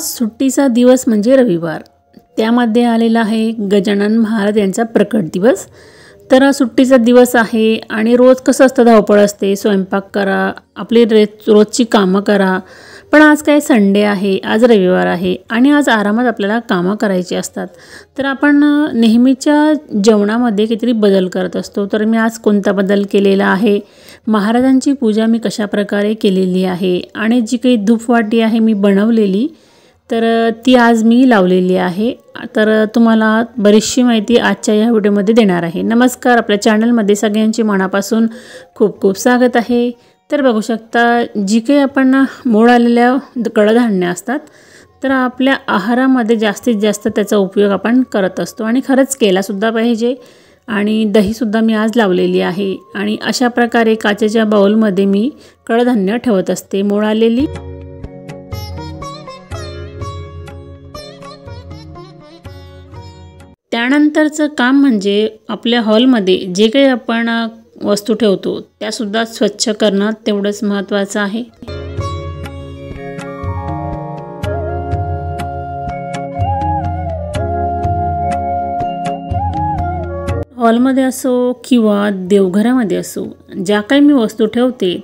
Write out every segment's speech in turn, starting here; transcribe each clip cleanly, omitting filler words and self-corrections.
आज सुट्टीचा दिवस म्हणजे रविवार, त्यामध्ये आलेला आहे गजानन महाराज यांचा प्रकट दिवस। तर सुट्टीचा दिवस आहे आणि रोज कसं असतं, धावपळ असते, स्वयंपाक करा, आपली रोजची कामं करा। पण आज काय संडे आहे, आज रविवार आहे आणि आज आरामात आपल्याला कामं करायची असतात। तर आपण नेहमीच्या जेवणामध्ये कितीतरी बदल करत असतो। तर मी आज कोणता बदल केलेला आहे, महाराजांची पूजा मी कशा प्रकारे केलेली आहे आणि जी काही धूपवाटी आहे मी बनवलेली, तर ती आज मी लावलेली आहे। तर तुम्हाला बरीचशी माहिती आजच्या या व्हिडिओमध्ये देणार आहे। नमस्कार, आपल्या चॅनलमध्ये सगळ्यांचे मनापासून खूप खूप स्वागत आहे। तर बघू शकता, जी काही आपण मोड आलेल्या कडधान्य असतात, तर आपल्या आहारामध्ये जास्तीत जास्त त्याचा उपयोग आपण करत असतो आणि खरंच केलासुद्धा पाहिजे। आणि दहीसुद्धा मी आज लावलेली आहे आणि अशा प्रकारे काचेच्या बाउलमध्ये मी कडधान्य ठेवत असते मोड आलेली। त्यानंतरचं काम म्हणजे आपल्या हॉलमध्ये जे काही आपण वस्तू ठेवतो त्यासुद्धा स्वच्छ करणं तेवढंच महत्त्वाचं आहे। हॉलमध्ये असो किंवा देवघरामध्ये असो, ज्या काही मी वस्तू ठेवते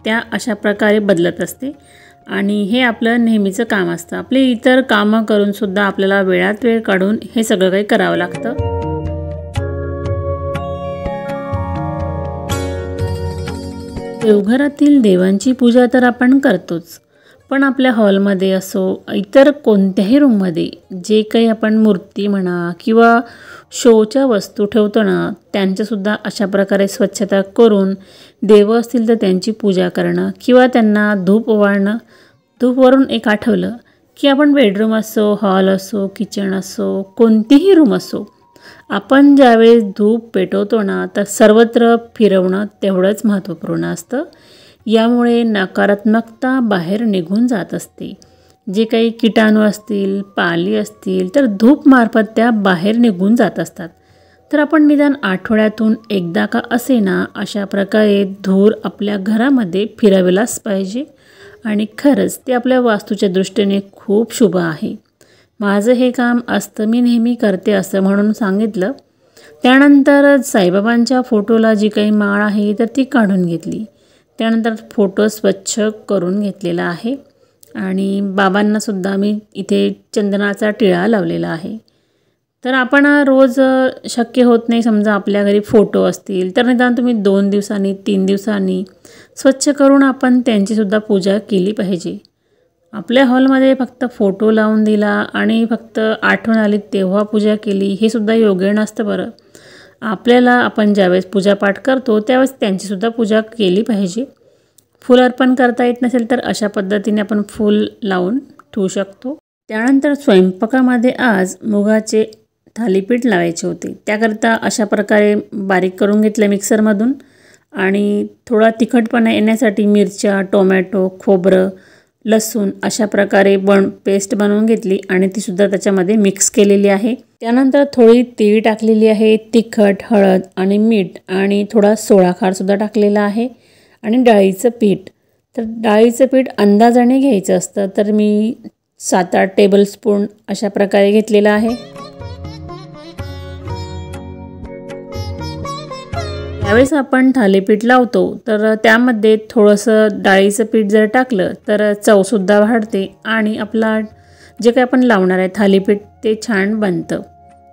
त्या अशा प्रकारे बदलत असते आणि हे आपलं नेहमीचं काम असतं। आपले इतर कामं करून सुद्धा आपल्याला वेळात वेळ काढून हे सगळं काही करावं लागतं। देवघरातील देवांची पूजा तर आपण करतोच, पण आपल्या हॉलमध्ये असो, इतर कोणत्याही रूममध्ये जे काही आपण मूर्ती म्हणा किंवा शोच्या वस्तू ठेवतो ना, त्यांच्यासुद्धा अशा प्रकारे स्वच्छता करून, देव असतील तर त्यांची पूजा करणं किंवा त्यांना धूप ओवाळणं। धूपवरून एक आठवलं की आपण बेडरूम असो, हॉल असो, किचन असो, कोणतीही रूम असो, आपण ज्यावेळेस धूप पेटवतो ना, तर सर्वत्र फिरवणं तेवढंच महत्त्वपूर्ण असतं। यामुळे नकारात्मकता बाहेर निघून जात असते। जे काही कीटाणू असतील, पाली असतील, तर धूपमार्फत त्या बाहेर निघून जात असतात। तर आपण निदान आठवड्यातून एकदा का असेना अशा प्रकारे धूर आपल्या घरामध्ये फिरवलाच पाहिजे आणि खरंच ते आपल्या वास्तूच्या दृष्टीने खूप शुभ आहे। माझं हे काम असतं, मी नेहमी करते असं म्हणून सांगितलं। त्यानंतर साईबाबांच्या फोटोला जी काही माळ आहे तर ती काढून घेतली। त्यानंतर फोटो स्वच्छ करून घेतलेला आहे आणि बाबांनासुद्धा मी इथे चंदनाचा टिळा लावलेला आहे। तर आपण रोज शक्य होत नाही, समजा आपल्या घरी फोटो असतील तर निदान तुम्ही 2 दिवसांनी 3 दिवसांनी स्वच्छ करून आपण त्यांचीसुद्धा पूजा केली पाहिजे। आपल्या हॉलमध्ये फक्त फोटो लावून दिला आणि फक्त आठवण आली तेव्हा पूजा केली, हे सुद्धा योग्य नसतं बरं। आपल्याला आपण ज्यावेळेस पूजापाठ करतो त्यावेळेस त्यांचीसुद्धा पूजा केली पाहिजे। फूल अर्पण करता येत नसेल तर अशा पद्धतीने आपण फूल लावून ठेवू शकतो। त्यानंतर स्वयंपाकामध्ये आज मुगाचे थालीपीठ लावायचे होते, त्याकरता अशा प्रकारे बारीक करून घेतलं मिक्सरमधून आणि थोडा तिखटपणा येण्यासाठी मिरच्या, टोमॅटो, खोबरं, लसूण अशा प्रकारे पेस्ट बनवून घेतली आणि तीसुद्धा त्याच्यामध्ये मिक्स केलेली आहे। त्यानंतर थोडी तीळ टाकलेली आहे, तिखट, हळद आणि मीठ आणि थोडा सोळाखारसुद्धा टाकलेला आहे आणि डाळीचं पीठ। तर डाळीचं पीठ अंदाजाने घ्यायचं असतं, तर मी 7-8 टेबलस्पून अशा प्रकारे घेतलेला आहे। यावेळेस आपण थालीपीठ लावतो तर त्यामध्ये थोडंसं डाळीचं पीठ जर टाकलं तर चवसुद्धा वाढते आणि आपला जे काही आपण लावणार आहे थालीपीठ ते छान बनतं।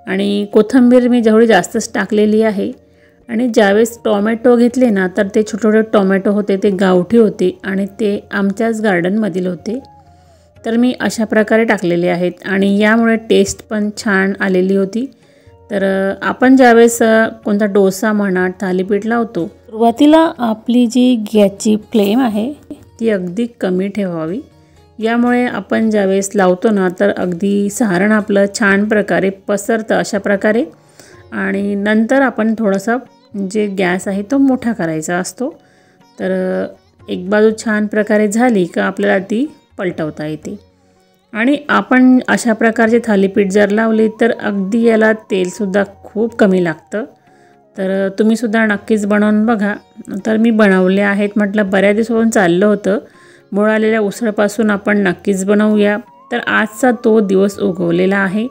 आणि कोथिंबीर मी जेवढी जास्तच टाकलेली आहे आणि ज्यावेळेस टोमॅटो घेतले ना, तर ते छोटे छोटे टोमॅटो होते, ते गावठी होते आणि ते आमच्याच गार्डनमधील होते, तर मी अशा प्रकारे टाकलेले आहेत आणि यामुळे टेस्ट पण छान आलेली होती। तर आपण ज्यावेळेस कोणता डोसा म्हणा, थालीपीठ लावतो, सुरुवातीला आपली जी गॅसची फ्लेम आहे ती अगदी कमी ठेवावी। यामुळे आपण ज्यावेळेस लावतो ना, तर अगदी सारण आपलं छान प्रकारे पसरतं अशा प्रकारे। आणि नंतर आपण थोडासा जे गॅस आहे तो मोठा करायचा असतो। तर एक बाजू छान प्रकारे झाली का आपल्याला ती पलटवता येते आणि आपण अशा प्रकारचे थालीपीठ जर लावले तर अगदी याला तेलसुद्धा खूप कमी लागतं। तर तुम्हीसुद्धा नक्कीच बनवून बघा। तर मी बनवले आहेत, म्हटलं बऱ्याच दिवसापासून चाललं होतं, मूळ आलेल्या उसळपासून आपण नक्कीच बनवूया। तर आजचा तो दिवस उगवलेला आहे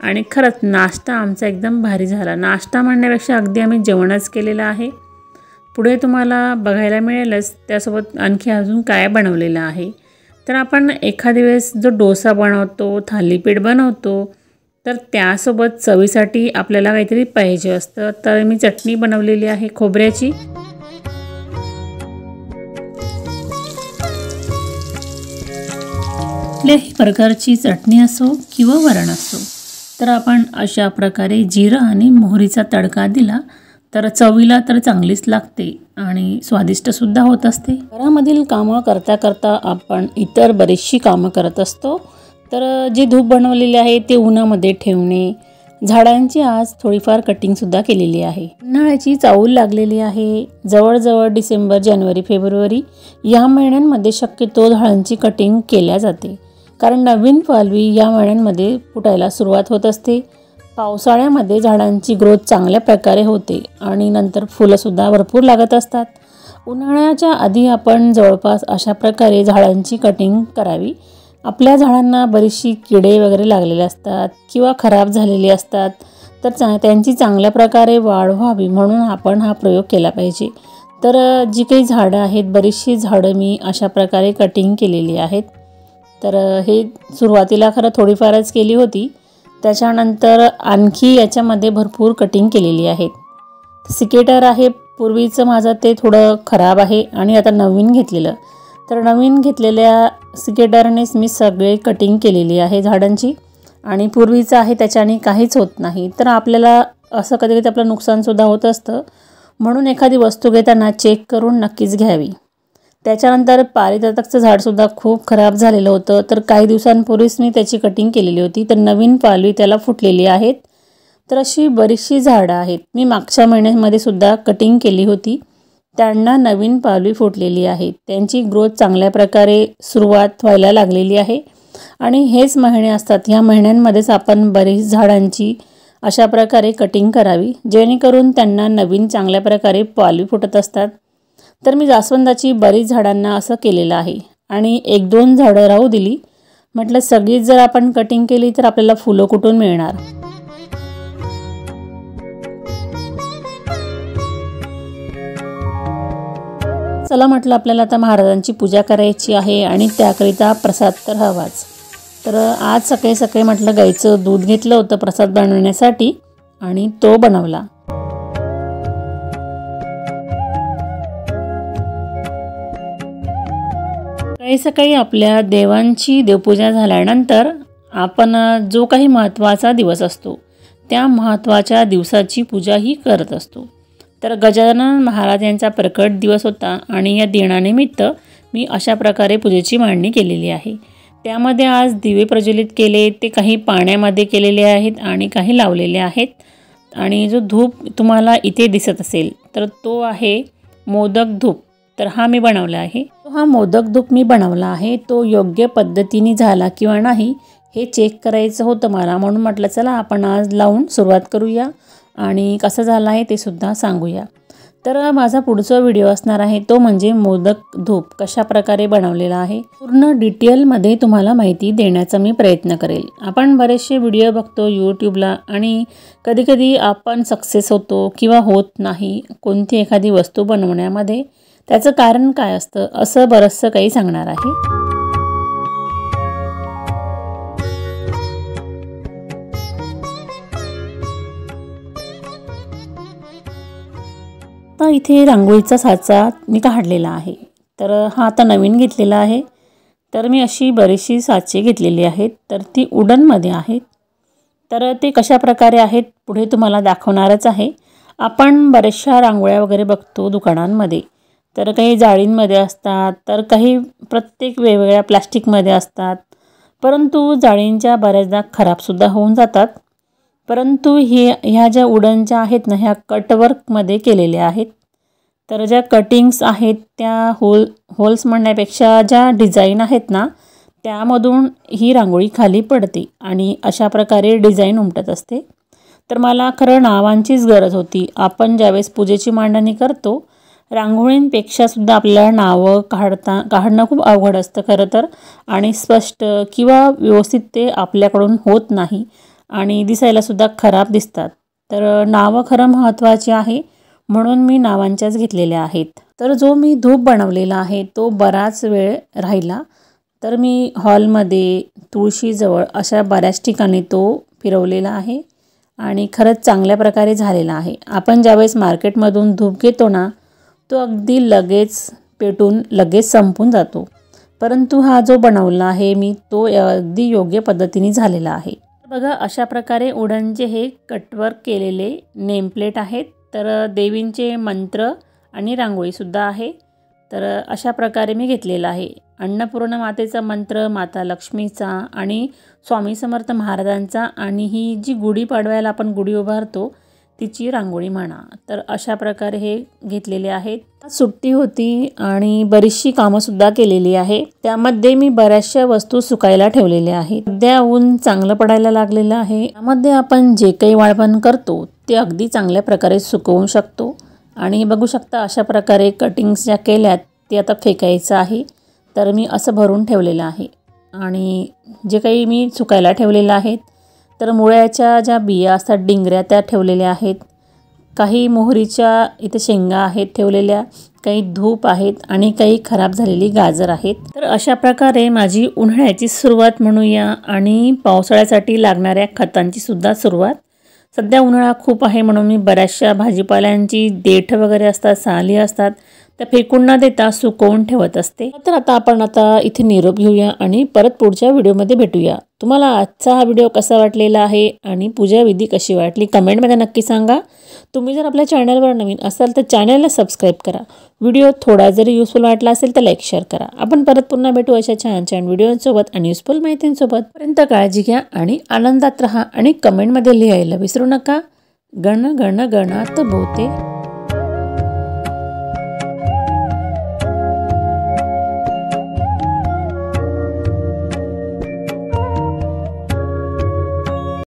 आणि खरंच नाश्ता आमचा एकदम भारी झाला. नाश्ता म्हणण्यापेक्षा अगदी आम्ही जेवणच केलेलं आहे. पुढे तुम्हाला बघायला मिळेलच त्यासोबत आणखी अजून काय बनवलेलं आहे. तर आपण एखाद्या वेळेस जो डोसा बनवतो, थालीपीठ बनवतो, तर त्यासोबत चवीसाठी आपल्याला काहीतरी पाहिजे असतं. तर मी चटणी बनवलेली आहे खोबऱ्याची. कुठल्याही प्रकारची चटणी असो किंवा वरण असो, तर आपण अशा प्रकारे जिरं आणि मोहरीचा तडका दिला तर चवीला तर चांगलीच लागते आणि स्वादिष्टसुद्धा होत असते. घरामधील कामं करता करता आपण इतर बरीचशी कामं करत असतो. तर जी धूप बनवलेली आहे ते उन्हामध्ये ठेवणे, झाडांची आज थोडीफार कटिंगसुद्धा केलेली आहे. उन्हाळ्याची चाहूल लागलेली आहे. जवळजवळ डिसेंबर, जानेवारी, फेब्रुवारी या महिन्यांमध्ये शक्यतो झाडांची कटिंग केल्या जाते, कारण नवीन पालवी या महिन्यांमध्ये फुटायला सुरुवात होत असते. पावसाळ्यामध्ये झाडांची ग्रोथ चांगल्या प्रकारे होते आणि नंतर फुलंसुद्धा भरपूर लागत असतात. उन्हाळ्याच्या आधी आपण जवळपास अशा प्रकारे झाडांची कटिंग करावी. आपल्या झाडांना बरीचशी किडे वगैरे लागलेले असतात किंवा खराब झालेली असतात, तर त्यांची चांगल्या प्रकारे वाढ व्हावी म्हणून आपण हा प्रयोग केला पाहिजे. तर जी काही झाडं आहेत, बरीचशी झाडं मी अशा प्रकारे कटिंग केलेली आहेत. तर हे सुरुवातीला खरं थोडीफारच केली होती, त्याच्यानंतर आणखी याच्यामध्ये भरपूर कटिंग केलेली आहेत. सिकेटर आहे पूर्वीचं माझं, ते थोडं खराब आहे आणि आता नवीन घेतलेलं. तर नवीन घेतलेल्या सिकेटरनेच मी सगळे कटिंग केलेली आहे झाडांची आणि पूर्वीचं आहे त्याच्याने काहीच होत नाही. तर आपल्याला असं कधी कधी आपलं नुकसानसुद्धा होत असतं, म्हणून एखादी वस्तू घेताना चेक करून नक्कीच घ्यावी. त्याच्यानंतर पारिजातकचं झाडसुद्धा खूप खराब झालेलं होतं, तर काही दिवसांपूर्वीच मी त्याची कटिंग केलेली होती, तर नवीन पालवी त्याला फुटलेली आहेत. तर अशी बरीचशी झाडं आहेत. मी मागच्या महिन्यामध्ये सुद्धा कटिंग केली होती, त्यांना नवीन पालवी फुटलेली आहे. त्यांची ग्रोथ चांगल्या प्रकारे सुरुवात व्हायला लागलेली आहे आणि हेच महिने असतात, ह्या महिन्यांमध्येच आपण बरीच झाडांची अशा प्रकारे कटिंग करावी, जेणेकरून त्यांना नवीन चांगल्या प्रकारे पालवी फुटत असतात. तर मी जास्वंदाची बरीच झाडांना असं केलेलं आहे आणि 1-2 झाडं राहू दिली. म्हटलं सगळीच जर आपण कटिंग केली तर आपल्याला फुलं कुठून मिळणार. चला म्हटलं आपल्याला आता महाराजांची पूजा करायची आहे आणि त्याकरिता प्रसाद तर हवाच. तर आज सकाळी सकाळी म्हटलं गाईचं दूध घेतलं होतं प्रसाद बनवण्यासाठी आणि तो बनवला. सकाळी सकाळी आपल्या देवांची देवपूजा झाल्यानंतर आपण जो काही महत्त्वाचा दिवस असतो त्या महत्त्वाच्या दिवसाची पूजाही करत असतो. तर गजानन महाराज यांचा प्रकट दिवस होता आणि या दिनानिमित्त मी अशा प्रकारे पूजेची मांडणी केलेली आहे. त्यामध्ये आज दिवे प्रज्वलित केले, ते काही पाण्यामध्ये केलेले आहेत आणि काही लावलेले आहेत. आणि जो धूप तुम्हाला इथे दिसत असेल तर तो आहे मोदक धूप. तर हा मी बनवला आहे. हा मोदक धूप मी बनवला आहे, तो योग्य पद्धतीने झाला किंवा नाही हे चेक करायचं होतं मला, म्हणून म्हटलं चला आपण आज लावून सुरुवात करूया आणि कसं झालं आहे ते सुद्धा सांगूया. तर माझा पुढचा व्हिडिओ असणार आहे तो म्हणजे मोदक धूप कशा प्रकारे बनवलेला आहे. पूर्ण डिटेलमध्ये तुम्हाला माहिती देण्याचा मी प्रयत्न करेल. आपण बरेचसे व्हिडिओ बघतो यूट्यूबला आणि कधीकधी आपण सक्सेस होतो किंवा होत नाही कोणती एखादी वस्तू बनवण्यामध्ये, त्याचं कारण काय असतं असं बरंचसं काही सांगणार आहे. आता इथे रांगोळीचा साचा मी काढलेला आहे. तर हा आता नवीन घेतलेला आहे. तर मी अशी बरीचशी साचे घेतलेली आहेत, तर ती वुडनमध्ये आहेत. तर ते कशा प्रकारे आहेत पुढे तुम्हाला दाखवणारच आहे. आपण बऱ्याचशा रांगोळ्या वगैरे बघतो दुकानांमध्ये, तर काही जाळींमध्ये असतात, तर काही प्रत्येक वेगवेगळ्या प्लास्टिकमध्ये असतात, परंतु जाळींच्या बऱ्याचदा खराबसुद्धा होऊन जातात. परंतु ह्या ज्या वुडनच्या आहेत ना, ह्या कटवर्कमध्ये केलेल्या आहेत. तर ज्या कटिंग्स आहेत त्या होल्स म्हणण्यापेक्षा ज्या डिझाईन आहेत ना त्यामधून ही रांगोळी खाली पडते आणि अशा प्रकारे डिझाईन उमटत असते. तर मला खरं नावांचीच गरज होती. आपण ज्यावेळेस पूजेची मांडणी करतो रांगोळींपेक्षा सुद्धा आपल्याला नावं काढणं खूप अवघड असतं खरं तर, आणि स्पष्ट किंवा व्यवस्थित ते आपल्याकडून होत नाही आणि दिसायलासुद्धा खराब दिसतात. तर नावं खरं महत्त्वाची आहे, म्हणून मी नावांच्याच घेतलेल्या आहेत. तर जो मी धूप बनवलेला आहे तो बराच वेळ राहिला, तर मी हॉलमध्ये, तुळशीजवळ अशा बऱ्याच ठिकाणी तो फिरवलेला आहे आणि खरंच चांगल्या प्रकारे झालेला आहे. आपण ज्यावेळेस मार्केटमधून धूप घेतो ना, तो अगदी लगेच पेटून लगेच संपून जातो, परंतु हा जो बनवला आहे मी तो अगदी योग्य पद्धतीने झालेला आहे. बघा, अशा प्रकारे वुडनचे हे कटवर्क केलेले नेमप्लेट आहेत. तर देवींचे मंत्र आणि रांगोळीसुद्धा आहे. तर अशा प्रकारे मी घेतलेला आहे. अन्नपूर्णा मातेचा मंत्र, माता लक्ष्मीचा आणि स्वामी समर्थ महाराजांचा, आणि ही जी गुढीपाडव्याला आपण गुढी उभारतो तिची रांगोळी म्हणा. तर अशा प्रकारे हे घेतलेले आहेत. सुट्टी होती आणि बरीचशी कामंसुद्धा केलेली आहे. त्यामध्ये मी बऱ्याचशा वस्तू सुकायला ठेवलेल्या आहेत. सध्या ऊन चांगलं पडायला लागलेलं आहे. त्यामध्ये आपण जे काही वाळवण करतो ते अगदी चांगल्या प्रकारे सुकवू शकतो. आणि बघू शकता अशा प्रकारे कटिंग्स ज्या केल्यात ते आता फेकायचं आहे. तर मी असं भरून ठेवलेलं आहे. आणि जे काही मी सुकायला ठेवलेलं आहेत, तर मुळ्याच्या ज्या बिया असतात, डिंगऱ्या, त्या ठेवलेल्या आहेत. काही मोहरीच्या इथे शेंगा आहेत ठेवलेल्या, काही धूप आहेत आणि काही खराब झालेली गाजर आहेत. तर अशा प्रकारे माझी उन्हाळ्याची सुरुवात म्हणूया आणि पावसाळ्यासाठी लागणाऱ्या खतांची सुद्धा सुरुवात. सध्या उन्हाळा खूप आहे म्हणून मी बऱ्याचशा भाजीपाल्यांची देठ वगैरे असतात, साली असतात, त्या फेकून न देता सुकवून ठेवत असते. तर आपण इथे निरोप घेऊया आणि परत पुढच्या व्हिडिओमध्ये भेटूया. तुम्हाला आजचा हा व्हिडिओ कसा वाटलेला आहे आणि पूजाविधी कशी वाटली कमेंटमध्ये नक्की सांगा. तुम्ही जर आपल्या चॅनलवर नवीन असाल तर चॅनलला सबस्क्राईब करा. व्हिडिओ थोडा जरी युजफुल वाटला असेल तर लाईक शेअर करा. आपण परत पुन्हा भेटू अशा छान छान व्हिडिओसोबत आणि युजफुल माहितींसोबत. पर्यंत काळजी घ्या आणि आनंदात राहा आणि कमेंटमध्ये लिहायला विसरू नका. गण गण गणात बोते.